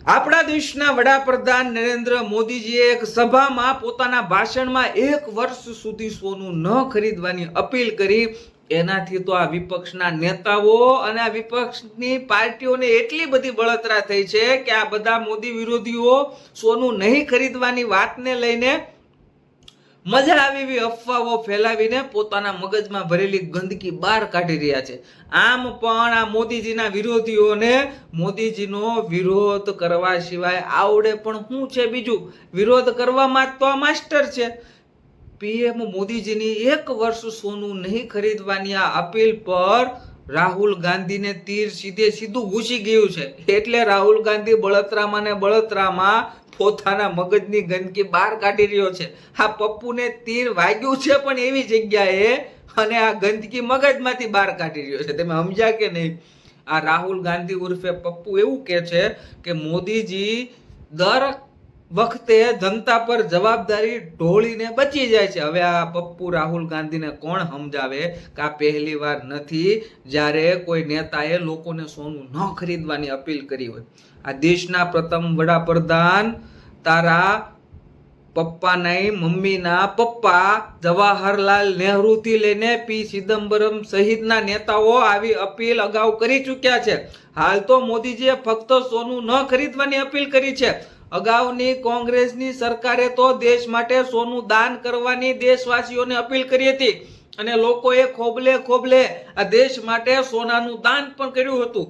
આપણા દેશના વડાપ્રધાન નરેન્દ્ર મોદીજીએ એક સભામાં પોતાના ભાષણમાં 1 વર્ષ સુધી સોનું ન ખરીદવાની અપીલ કરી। એનાથી તો આ વિપક્ષના નેતાઓ અને આ વિપક્ષની પાર્ટીઓને એટલી બધી બળતરા થઈ છે કે આ બધા મોદી વિરોધીઓ સોનું નહીં ખરીદવાની વાતને લઈને મજા આવી એવી અફવાઓ ફેલાવીને પોતાના મગજમાં ભરેલી ગંદકી બહાર કાઢી રહ્યા છે। આમ પણ આ મોદીજીના વિરોધીઓને મોદીજીનો વિરોધ કરવા સિવાય આવડે પણ શું છે? બીજું વિરોધ કરવામાં તો આ માસ્ટર છે। પીએમ મોદીજીની 1 વર્ષ સોનું નહીં ખરીદવાની આ અપીલ પર રાહુલ ગાંધીને તીર સીધું ઘૂસી ગયું છે। એટલે રાહુલ ગાંધી બળતરામાં ને બળતરામાં પોતાના મગજની ગંદકી બહાર કાઢી રહ્યો છે। આ પપ્પુને તીર વાગ્યું છે પણ એવી જગ્યાએ, અને આ ગંદકી મગજમાંથી બહાર કાઢી રહ્યો છે। તમે સમજ્યા કે નહીં? આ રાહુલ ગાંધી ઉર્ફે પપ્પુ એવું કહે છે કે મોદીજી દર વખતે જનતા પર જવાબદારી ઢોળીને બચી જાય છે। હવે આ પપ્પુ રાહુલ ગાંધીને કોણ સમજાવે કે આ પહેલી વાર નથી જ્યારે કોઈ નેતાએ લોકોને સોનું ન ખરીદવાની અપીલ કરી હોય। આ દેશના પ્રથમ વડાપ્રધાન તારા પપ્પાના મમ્મીના પપ્પા જવાહરલાલ નહેરુથી લઈને પી ચિદમ્બરમ સહિતના નેતાઓ આવી અપીલ અગાઉ કરી ચૂક્યા છે। હાલ તો મોદીજીએ ફક્ત સોનું ન ખરીદવાની અપીલ કરી છે। અગાઉની કોંગ્રેસની સરકારે તો દેશ માટે સોનું દાન કરવાની દેશવાસીઓને અપીલ કરી હતી, અને લોકોએ ખોબલે આ દેશ માટે સોનાનું દાન પણ કર્યું હતું।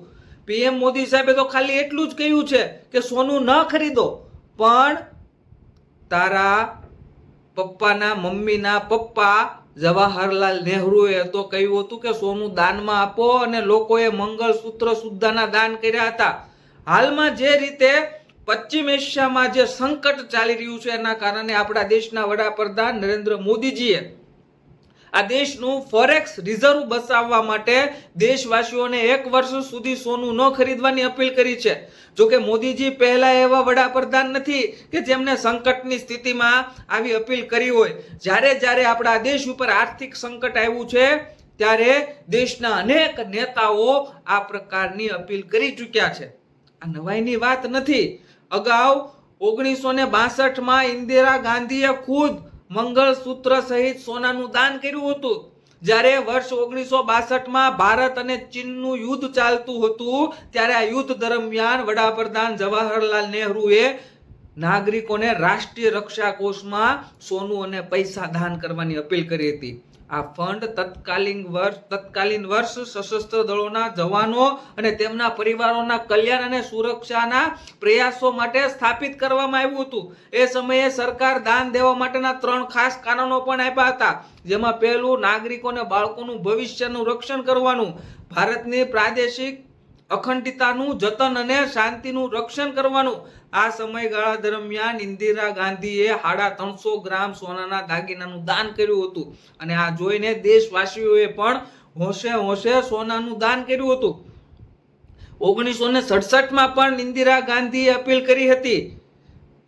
પીએમ મોદી સાહેબે તો ખાલી એટલું જ કહ્યું છે કે સોનું ન ખરીદો, પણ તારા પપ્પાના મમ્મીના પપ્પા જવાહરલાલ નહેરુએ તો કહ્યું હતું કે સોનું દાનમાં આપો, અને લોકોએ મંગળસૂત્ર સુદ્ધાના દાન કર્યા હતા। હાલમાં જે રીતે પશ્ચિમ એશિયામાં જે સંકટ ચાલી રહ્યું છે એના કારણે આપણા દેશના વડાપ્રધાન નરેન્દ્ર મોદીજીએ આ દેશનું ફોરેક્સ રિઝર્વ બચાવવા માટે દેશવાસીઓને 1 વર્ષ સુધી સોનું ન ખરીદવાની અપીલ કરી છે। જોકે મોદીજી પહેલા એવા વડાપ્રધાન નથી કે જેમને સંકટની સ્થિતિમાં આવી અપીલ કરી હોય। જ્યારે આપણા દેશ ઉપર આર્થિક સંકટ આવ્યું છે ત્યારે દેશના અનેક નેતાઓ આ પ્રકારની અપીલ કરી ચૂક્યા છે। આ નવાઈની વાત નથી। અગાઉ 1962માં ઇન્દિરા ગાંધીએ ખુદ મંગળસૂત્ર સહિત સોનાનું દાન કર્યું હતું। જ્યારે વર્ષ 1962માં ભારત અને ચીનનું યુદ્ધ ચાલતું હતું ત્યારે આ યુદ્ધ દરમિયાન વડાપ્રધાન જવાહરલાલ નહેરુએ નાગરિકોને રાષ્ટ્રીય રક્ષા કોષમાં સોનું અને પૈસા દાન કરવાની અપીલ કરી હતી। આ ફંડ તત્કાલીન વર્ષ સશસ્ત્ર દળોના જવાનો અને તેમના પરિવારોના કલ્યાણ અને સુરક્ષાના પ્રયાસો માટે સ્થાપિત કરવામાં આવ્યું હતું। એ સમયે સરકાર દાન દેવા માટેના 3 ખાસ કારણો પણ આપ્યા હતા, જેમાં પહેલું નાગરિકોને બાળકોનું ભવિષ્યનું રક્ષણ કરવાનું, ભારતની પ્રાદેશિક અખંડિતતાનું જતન અને શાંતિનું રક્ષણ કરવાનું। આ સમયગાળા દરમિયાન ઇન્દિરા ગાંધીએ 350 ગ્રામ સોનાના દાગીનાનું દાન કર્યું હતું, અને આ જોઈને દેશવાસીઓએ પણ હોશે સોનાનું દાન કર્યું હતું। 1967માં પણ ઇન્દિરા ગાંધીએ અપીલ કરી હતી।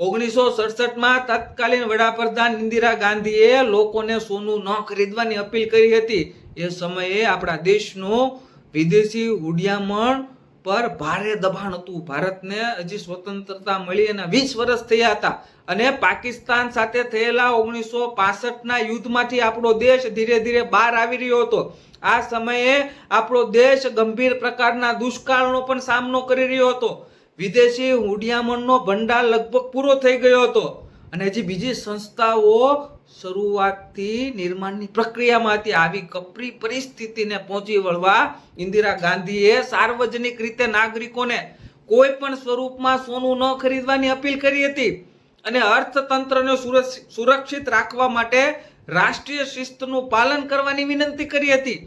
1967માં તત્કાલીન વડાપ્રધાન ઇન્દિરા ગાંધીએ લોકોને સોનું ન ખરીદવાની અપીલ કરી હતી। એ સમયે આપણા દેશનો વિદેશી હુંડિયામણ પર ભારે દબાણ હતું। ભારતને હજી સ્વતંત્રતા મળી એના 20 વર્ષ થયા હતા, અને પાકિસ્તાન સાથે થયેલા 1965ના યુદ્ધમાંથી આપણો દેશ ધીરે ધીરે બહાર આવી રહ્યો હતો। આ સમયે આપણો દેશ ગંભીર પ્રકારના દુષ્કાળનો પણ સામનો કરી રહ્યો હતો। વિદેશી હુંડિયામણનો ભંડાર લગભગ પૂરો થઈ ગયો હતો, અને હજી બીજી સંસ્થાઓ શરૂઆતથી નિર્માણની પ્રક્રિયામાં હતી। આવી કપરી પરિસ્થિતિને પહોંચી વળવા ઇન્દિરા ગાંધીએ સાર્વજનિક રીતે નાગરિકોને કોઈ પણ સ્વરૂપમાં સોનું ન ખરીદવાની અપીલ કરી હતી, અને અર્થતંત્રને સુરક્ષિત રાખવા માટે રાષ્ટ્રીય શિસ્તનું પાલન કરવાની વિનંતી કરી હતી।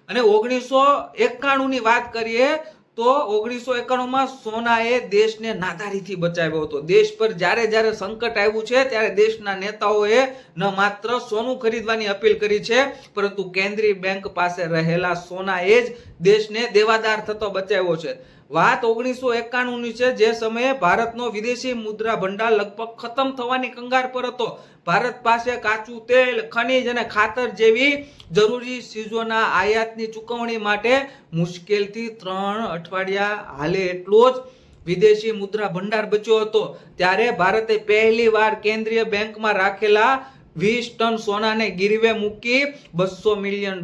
અને 1991ની વાત કરીએ તો 1991માં સોનાએ દેશને નાદારીથી બચાવ્યો હતો। દેશ પર જ્યારે સંકટ આવ્યું છે ત્યારે દેશના નેતાઓએ ન માત્ર સોનું ખરીદવાની અપીલ કરી છે, પરંતુ કેન્દ્રીય બેંક પાસે રહેલા સોનાએ જ દેશને દેવાદાર થતો બચાવ્યો છે। વાત 1991ની છે, જે સમયે ભારતનો વિદેશી મુદ્રા ભંડાર લગભગ ખતમ થવાની કગાર પર હતો। ભારત પાસે કાચું તેલ, ખનીજ અને ખાતર જેવી જરૂરી ચીજોના આયાતની ચૂકવણી માટે મુશ્કેલથી 3 અઠવાડિયા હાલે એટલો જ વિદેશી મુદ્રા ભંડાર બચ્યો હતો ત્યારે ભારતે પહેલી વાર કેન્દ્રીય બેંકમાં રાખેલા 20 ટન સોનાને ગીરવે મૂકી $200 મિલિયન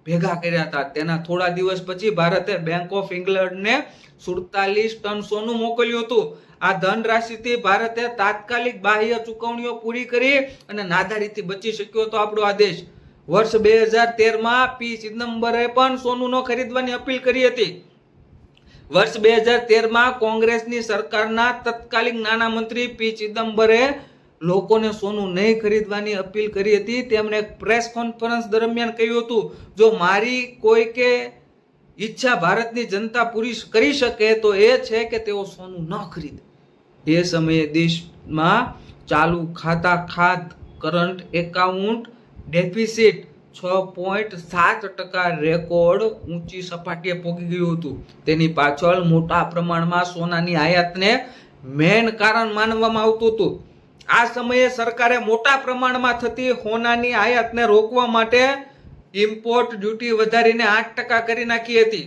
ભેગા કર્યા હતા. તેના થોડા દિવસ પછી ભારતે બેંક ઓફ ઇંગ્લેન્ડને 47 ટન સોનું મોકલ્યું હતું. આ ધનરાશિથી ભારતે તાત્કાલિક બાહ્ય ચુકવણીઓ પૂરી કરી અને નાદારીથી બચી શક્યો હતો આપણો આ દેશ. વર્ષ 2013માં પી ચિદમ્બરે પણ સોનું ન ખરીદવાની અપીલ કરી હતી. વર્ષ 2013માં કોંગ્રેસની સરકારના તત્કાલીન નાણા મંત્રી પી ચિદમ્બરે લોકોને સોનું નહીં ખરીદવાની અપીલ કરી હતી. તેમણે એક પ્રેસ કોન્ફરન્સ દરમિયાન કહ્યું હતું, જો મારી કોઈ કે ઈચ્છા ભારતની જનતા પૂરી કરી શકે તો એ છે કે તેઓ સોનું ન ખરીદે. એ સમયે દેશમાં ચાલુ ખાતા કરંટ એકાઉન્ટ ડેફિસિટ 6.7% રેકોર્ડ ઊંચી સપાટીએ પહોંચી ગયું હતું. તેની પાછળ મોટા પ્રમાણમાં સોનાની આયાતને મેઇન કારણ માનવામાં આવતું હતું. આ સમયે સરકારે મોટા પ્રમાણમાં થતી સોનાની આયાતને રોકવા માટે ઇમ્પોર્ટ ડ્યુટી વધારીને 8% કરી નાખી હતી.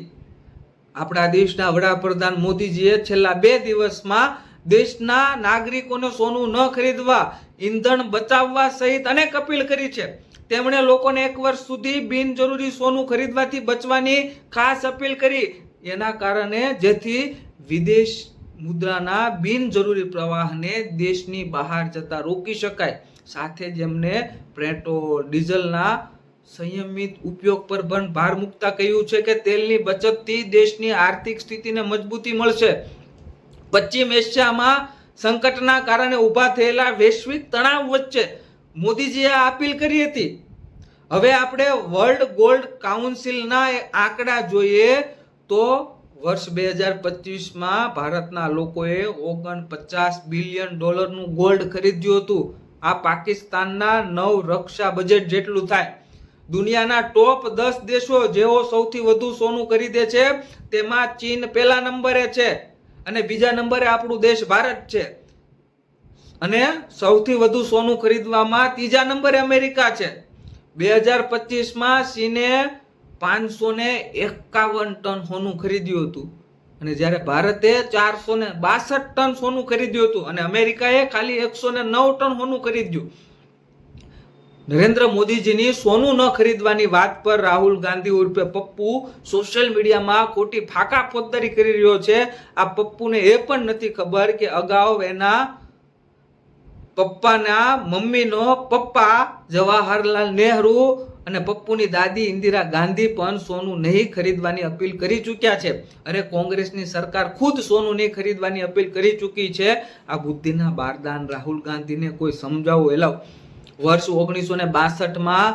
આપણા દેશના વડાપ્રધાન મોદીજીએ છેલ્લા 2 દિવસમાં દેશના નાગરિકોને સોનું ન ખરીદવા, ઈંધણ બચાવવા સહિત અનેક અપીલ કરી છે. તેમણે લોકોને 1 વર્ષ સુધી બિનજરૂરી સોનું ખરીદવાથી બચવાની ખાસ અપીલ કરી. એના કારણે જેથી વિદેશ મુદ્રાના બિનજરૂરી પ્રવાહને દેશની બહાર જતા રોકી શકાય. સાથે જ એમને પેટ્રોલ ડીઝલના સંયમિત ઉપયોગ પર પણ ભાર મૂકતા કહ્યું છે કે તેલની બચતથી દેશની આર્થિક સ્થિતિને મજબૂતી મળશે. પશ્ચિમ એશિયામાં સંકટના કારણે ઊભા થયેલા વૈશ્વિક તણાવ વચ્ચે મોદીજીએ આ અપીલ કરી હતી. હવે આપણે વર્લ્ડ ગોલ્ડ કાઉન્સિલના આંકડા જોઈએ તો વર્ષ 2025માં ભારતના લોકોએ 49 બિલિયન ડોલરનું ગોલ્ડ ખરીદ્યું હતું. આ પાકિસ્તાનના 9 રક્ષા બજેટ જેટલું થાય. દુનિયાના ટોપ 10 દેશો જેઓ સૌથી વધુ સોનું ખરીદે છે તેમાં ચીન પહેલા નંબરે છે અને બીજા નંબરે આપણું દેશ ભારત છે. અને સૌથી વધુ સોનું ખરીદવામાં ત્રીજા નંબરે અમેરિકા છે. 2025માં ચીને 551 ટન સોનું ખરીદ્યું હતું અને જ્યારે ભારતે 462 ટન સોનું ખરીદ્યું હતું અને અમેરિકાએ ખાલી 109 ટન સોનું ખરીદ્યું. નરેન્દ્ર મોદીજીની સોનું ન ખરીદવાની વાત પર રાહુલ ગાંધી ઉર્ફે પપ્પુ સોશિયલ મીડિયામાં ખોટી ફાકા ફોજદારી કરી રહ્યો છે. આ પપ્પુને એ પણ નથી ખબર કે અગાઉ એના પપ્પાના મમ્મીનો પપ્પા જવાહરલાલ નહેરુ અને પપ્પુની દાદી ઇન્દિરા ગાંધી પણ સોનું નહીં ખરીદવાની અપીલ કરી ચૂક્યા છે. અરે કોંગ્રેસની સરકાર ખુદ સોનું નહીં ખરીદવાની અપીલ કરી ચૂકી છે. આ બુદ્ધિના બારદાન રાહુલ ગાંધીને કોઈ સમજાવો એલાવ. વર્ષ 1962માં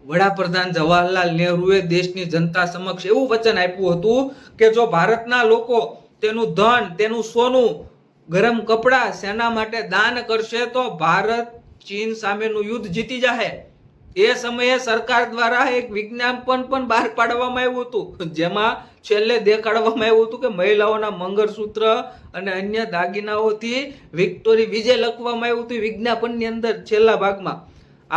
વડાપ્રધાન જવાહરલાલ નહેરુએ દેશની જનતા સમક્ષ એવું વચન આપ્યું હતું કે જો ભારતના લોકો તેનું ધન, તેનું સોનું, ગરમ કપડાં સેના માટે દાન કરશે તો ભારત ચીન સામેનું યુદ્ધ જીતી જશે. એ સમયે સરકાર દ્વારા એક વિજ્ઞાપન પણ બહાર પાડવામાં આવ્યું હતું જેમાં છેલ્લે દેખાડવામાં આવ્યું હતું કે મહિલાઓના મંગળસૂત્ર અને અન્ય દાગીનાઓથી વિક્ટોરી વિજય લખવામાં આવ્યું હતું વિજ્ઞાપનની અંદર છેલ્લા ભાગમાં.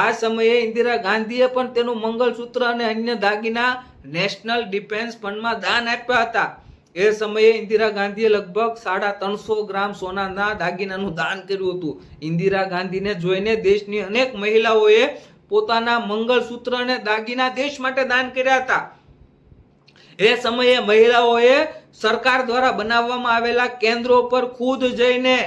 આ સમયે ઇન્દિરા ગાંધીએ પણ તેનું મંગળસૂત્ર અને અન્ય દાગીના નેશનલ ડિફેન્સ ફંડમાં દાન આપ્યા હતા. એ સમયે ઇન્દિરા ગાંધીએ લગભગ 350 ગ્રામ સોનાના દાગીનાનું દાન કર્યું હતું. ઇન્દિરા ગાંધીને જોઈને દેશની અનેક મહિલાઓએ પોતાના મંગળસૂત્ર અને દાગીના દેશ માટે દાન કર્યા હતા. એ સમયે મહિલાઓએ સરકાર દ્વારા બનાવવામાં આવેલા કેન્દ્રો પર ખુદ જઈને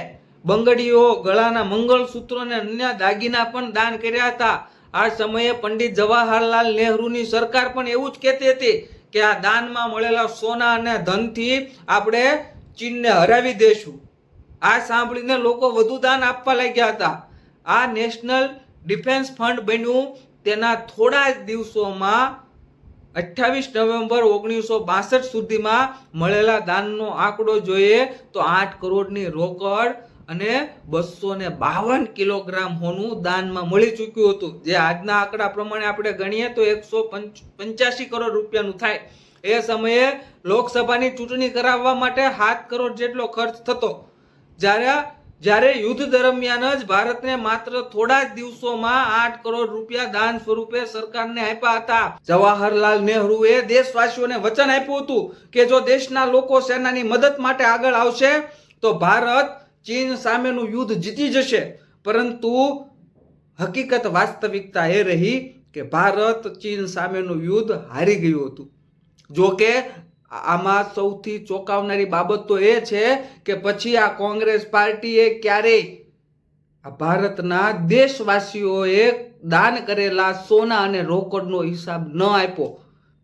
બંગડીઓ, ગળાના મંગળસૂત્રો અને અન્ય દાગીના પણ દાન કર્યા હતા. આ સમયે પંડિત જવાહરલાલ નહેરુની સરકાર પણ એવું જ કહેતી હતી કે આ દાનમાં મળેલા સોના અને ધનથી આપણે ચીનને હરાવી દેશું. આ સાંભળીને લોકો વધુ દાન આપવા લાગ્યા હતા. આ નેશનલ ડિફેન્સ ફંડ બન્યું તેના થોડા જ દિવસોમાં 28 નવેમ્બર 1962 સુધીમાં મળેલા દાનનો આંકડો જોઈએ તો 8 કરોડની રોકડ અને 252 કિલોગ્રામ સોનું દાનમાં મળી ચૂક્યું હતું, જે આજના આંકડા પ્રમાણે આપણે ગણીએ તો 185 કરોડ રૂપિયાનું થાય. એ સમયે લોકસભાની ચૂંટણી કરાવવા માટે 7 કરોડ જેટલો ખર્ચ થતો, જ્યારે જ્યારે યુદ્ધ દરમિયાન જ ભારતને માત્ર થોડા જ દિવસોમાં 8 કરોડ રૂપિયા દાન સ્વરૂપે સરકારને આપ્યા હતા. જવાહરલાલ નહેરુએ દેશવાસીઓને વચન આપ્યું હતું કે જો દેશના લોકો સેનાની મદદ માટે આગળ આવશે તો ભારત ચીન સામેનું યુદ્ધ જીતી જશે. પરંતુ હકીકત વાસ્તવિકતા એ રહી કે ભારત ચીન સામેનું યુદ્ધ હારી ગયું હતું. જો કે આમાં સૌથી ચોંકાવનારી બાબત તો એ છે કે પછી આ કોંગ્રેસ પાર્ટીએ ક્યારેય ભારતના દેશવાસીઓએ દાન કરેલા સોના અને રોકડનો હિસાબ ન આપ્યો.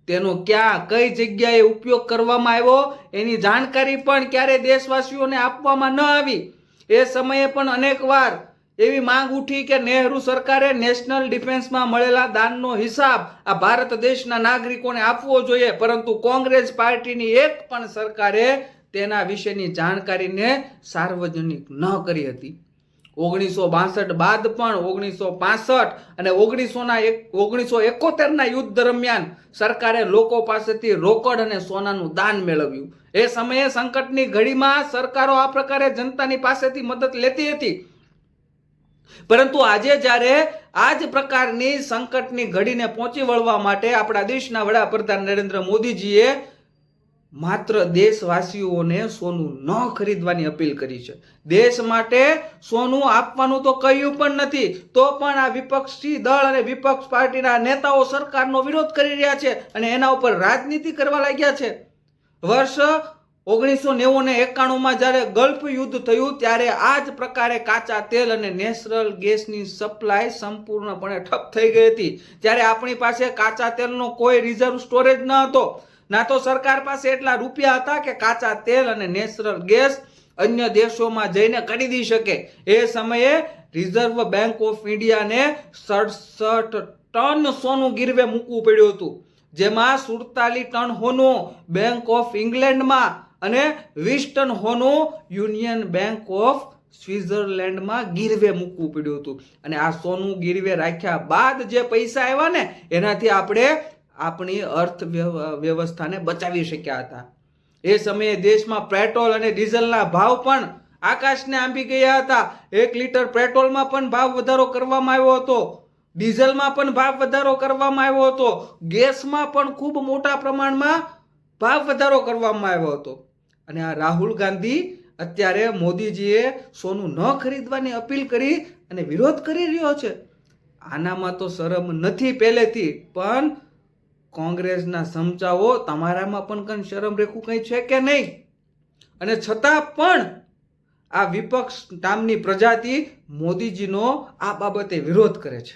તેનો ક્યાં કઈ જગ્યાએ ઉપયોગ કરવામાં આવ્યો એની જાણકારી પણ ક્યારે દેશવાસીઓને આપવામાં ન આવી. એ સમયે પણ અનેકવાર એવી માંગ ઉઠી કે નહેરુ સરકારે નેશનલ ડિફેન્સમાં મળેલા દાનનો હિસાબ આ ભારત દેશના નાગરિકોને આપવો જોઈએ. પરંતુ કોંગ્રેસ પાર્ટીની એક પણ સરકારે તેના વિશેની જાણકારીને સાર્વજનિક ન કરી હતી. 1962 બાદ પણ 1965 અને 1971ના યુદ્ધ દરમિયાન સરકારે લોકો પાસેથી રોકડ અને સોનાનું દાન મેળવ્યું. એ સમયે સંકટની ઘડીમાં સરકારો આ પ્રકારે જનતાની પાસેથી મદદ લેતી હતી. પરંતુ આજે જ્યારે આ જ પ્રકારની સંકટની ઘડીને પહોંચી વળવા માટે આપણા દેશના વડાપ્રધાન નરેન્દ્ર મોદીજીએ માત્ર દેશવાસીઓને સોનું ન ખરીદવાની અપીલ કરી છે. દેશ માટે સોનું આપવાનું તો કહ્યું પણ નથી. તો પણ આ વિપક્ષી દળ અને વિપક્ષ પાર્ટીના નેતાઓ સરકારનો વિરોધ કરી રહ્યા છે અને એના ઉપર રાજનીતિ કરવા લાગ્યા છે. વર્ષ 1990 અને 91માં જ્યારે ગલ્ફ યુદ્ધ થયું ત્યારે આ જ પ્રકારે કાચા તેલ અને નેચરલ ગેસની સપ્લાય સંપૂર્ણપણે ઠપ થઈ ગઈ હતી. ત્યારે આપણી પાસે કાચા તેલનો કોઈ રિઝર્વ સ્ટોરેજ ન હતો, ના તો સરકાર પાસે એટલા રૂપિયા હતા કે કાચા તેલ અને નેચરલ ગેસ અન્ય દેશોમાં જઈને ખરીદી શકે. એ સમયે રિઝર્વ બેંક ઓફ ઇન્ડિયાને 67 ટન સોનું ગીરવે મૂકવું પડ્યું હતું, જેમાં 47 ટન હોનું બેંક ઓફ ઇંગ્લેન્ડમાં અને 20 ટન હોનું યુનિયન બેંક ઓફ સ્વિટ્ઝરલેન્ડમાં ગીરવે મૂકવું પડ્યું હતું. અને આ સોનું ગીરવે રાખ્યા બાદ જે પૈસા આવ્યા ને એનાથી આપણે આપણી અર્થવ્યવસ્થાને બચાવી શક્યા હતા. એ સમયે દેશમાં પેટ્રોલ અને ડીઝલના ભાવ પણ આકાશને આંબી ગયા હતા. 1 લીટર પેટ્રોલમાં પણ ભાવ વધારો કરવામાં આવ્યો હતો, ડીઝલમાં પણ ભાવ વધારો કરવામાં આવ્યો હતો, ગેસમાં પણ ખૂબ મોટા પ્રમાણમાં ભાવ વધારો કરવામાં આવ્યો હતો. અને આ રાહુલ ગાંધી અત્યારે મોદીજીએ સોનું ન ખરીદવાની અપીલ કરી અને વિરોધ કરી રહ્યો છે. આનામાં તો શરમ નથી પહેલેથી, પણ કોંગ્રેસના સમજાવો તમારામાં પણ કંઈ શરમ રેખું કંઈ છે કે નહીં? અને છતાં પણ આ વિપક્ષ નામની પ્રજાતિ મોદીજીનો આ બાબતે વિરોધ કરે છે.